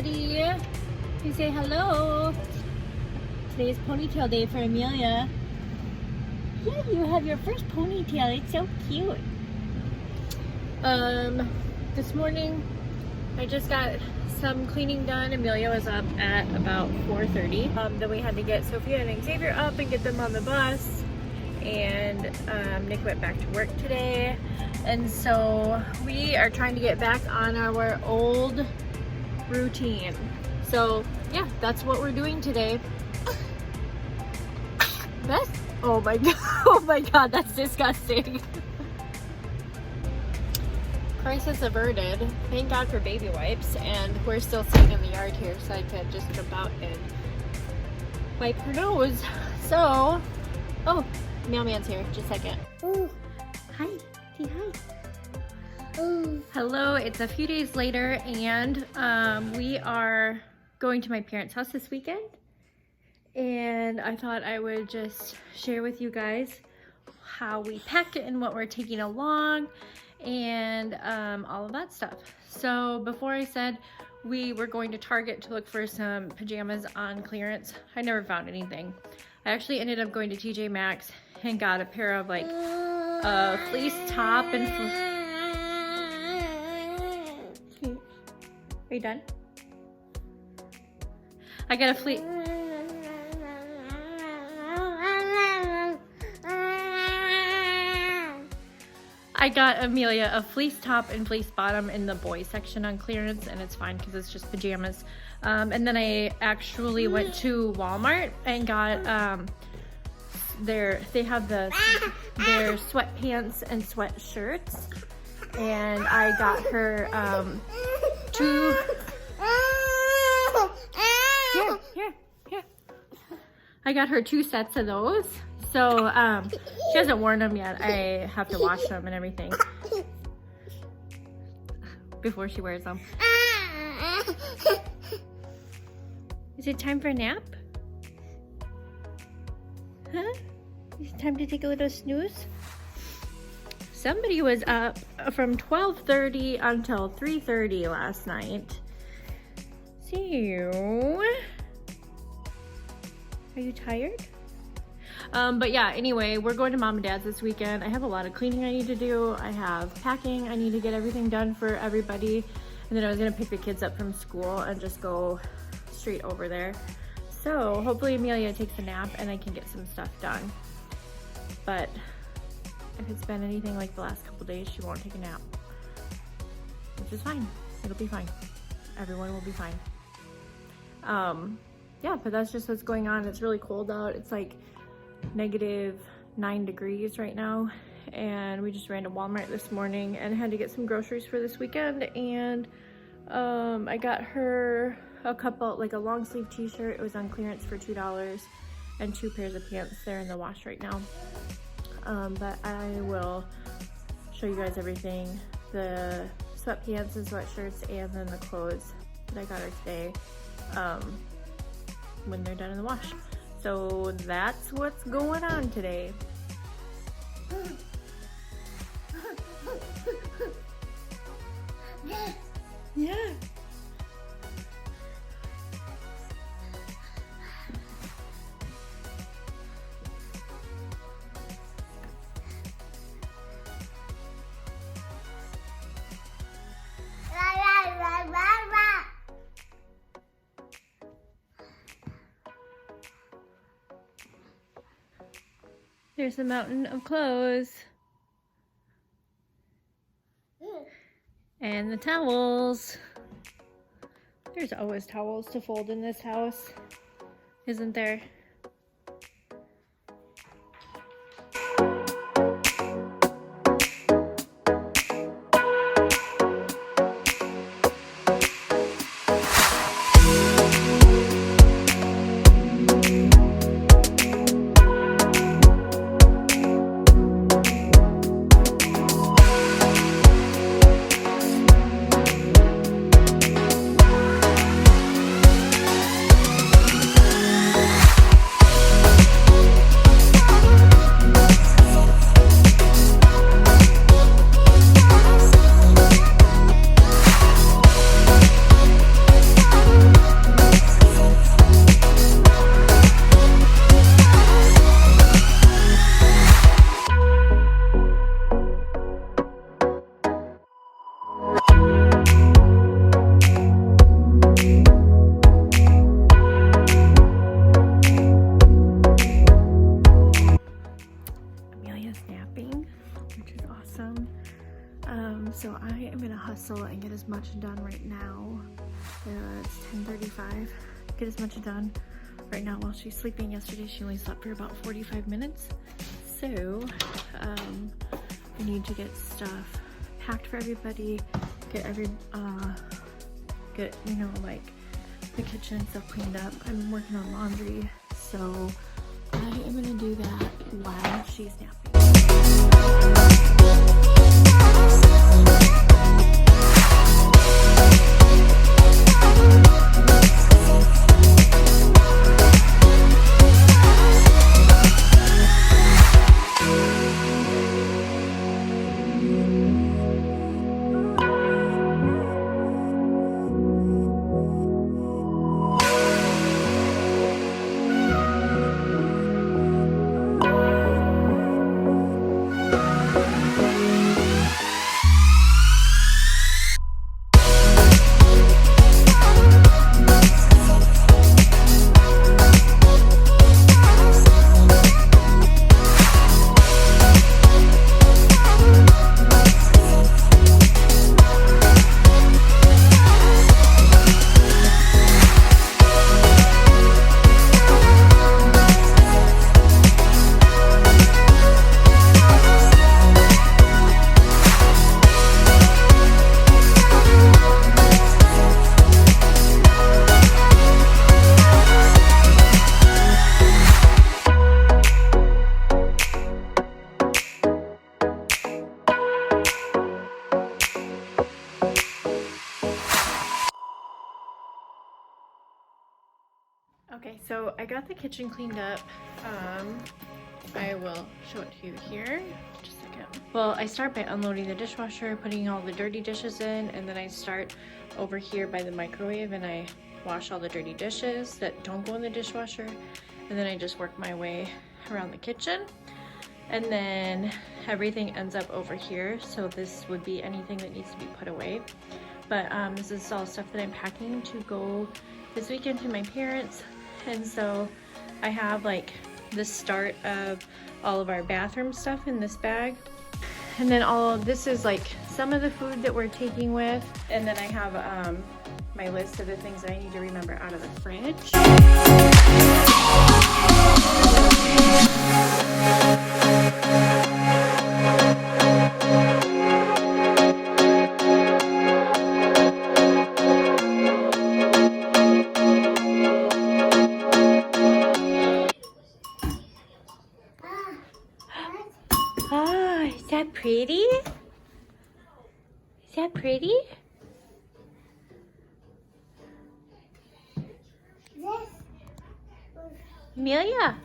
everybody. You say hello. Today's ponytail day for Amelia. Yeah, you have your first ponytail. It's so cute. This morning I just got some cleaning done. Amelia was up at about 4:30. Then we had to get Sophia and Xavier up and get them on the bus. And Nick went back to work today. And so we are trying to get back on our old routine. So yeah, that's what we're doing today. Beth? Oh my god, oh my god, that's disgusting. Crisis averted. Thank God for baby wipes, and we're still sitting in the yard here, so I could just jump out and wipe her nose. So, oh, Mailman's here. Just a second. Ooh. Hi. Say hi. Ooh. Hello. It's a few days later, and we are going to my parents' house this weekend. And I thought I would just share with you guys how we pack it and what we're taking along and all of that stuff. So before I said we were going to Target to look for some pajamas on clearance, I never found anything. I actually ended up going to TJ Maxx and got a pair of like a fleece top and are you done? I got a fleece. I got Amelia a fleece top and fleece bottom in the boys section on clearance, and it's fine because it's just pajamas. And then I actually went to Walmart and got they have their sweatpants and sweatshirts, and I got her two. Here. I got her 2 sets of those. So, she hasn't worn them yet. I have to wash them and everything before she wears them. Is it time for a nap? Huh? Is it time to take a little snooze? Somebody was up from 12:30 until 3:30 last night. So, are you tired? But yeah, anyway, we're going to Mom and Dad's this weekend. I have a lot of cleaning I need to do. I have packing. I need to get everything done for everybody. And then I was gonna pick the kids up from school and just go straight over there. So hopefully Amelia takes a nap and I can get some stuff done. But if it's been anything like the last couple days, she won't take a nap, which is fine. It'll be fine. Everyone will be fine. Yeah, but that's just what's going on. It's really cold out. It's like -9 degrees right now, and we just ran to Walmart this morning and had to get some groceries for this weekend. And I got her a couple, like a long sleeve t-shirt. It was on clearance for $2, and 2 pairs of pants. They're in the wash right now. But I will show you guys everything, the sweatpants and sweatshirts, and then the clothes that I got her today when they're done in the wash. So that's what's going on today. Yeah. There's a mountain of clothes. And the towels. There's always towels to fold in this house, isn't there? much done right now. It's 10:35. Get as much done right now while she's sleeping. Yesterday she only slept for about 45 minutes. So we need to get stuff packed for everybody, get you know, like the kitchen and stuff cleaned up. I'm working on laundry, so I am gonna do that while she's napping. Okay, so I got the kitchen cleaned up. I will show it to you here. Just a second. Well, I start by unloading the dishwasher, putting all the dirty dishes in, and then I start over here by the microwave and I wash all the dirty dishes that don't go in the dishwasher, and then I just work my way around the kitchen. And then everything ends up over here, so this would be anything that needs to be put away. But this is all stuff that I'm packing to go this weekend to my parents. And so I have like the start of all of our bathroom stuff in this bag. And then all of this is like some of the food that we're taking with. And then I have my list of the things that I need to remember out of the fridge. Is that pretty? Is that pretty? Amelia?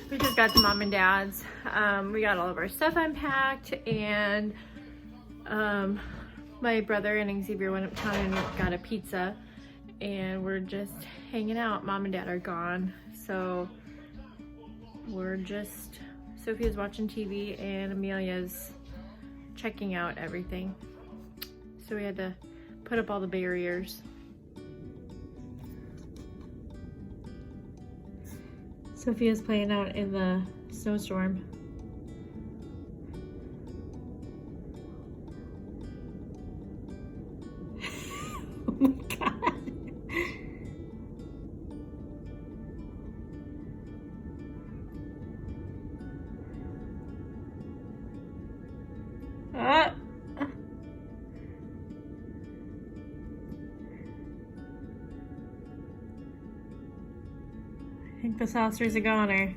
We just got to Mom and Dad's. We got all of our stuff unpacked, and my brother and Xavier went uptown and got a pizza, and we're just hanging out. Mom and Dad are gone, so we're just, Sophia's watching TV and Amelia's checking out everything. So we had to put up all the barriers. Sophia's playing out in the snowstorm. Oh my God. I think the saucer's a goner.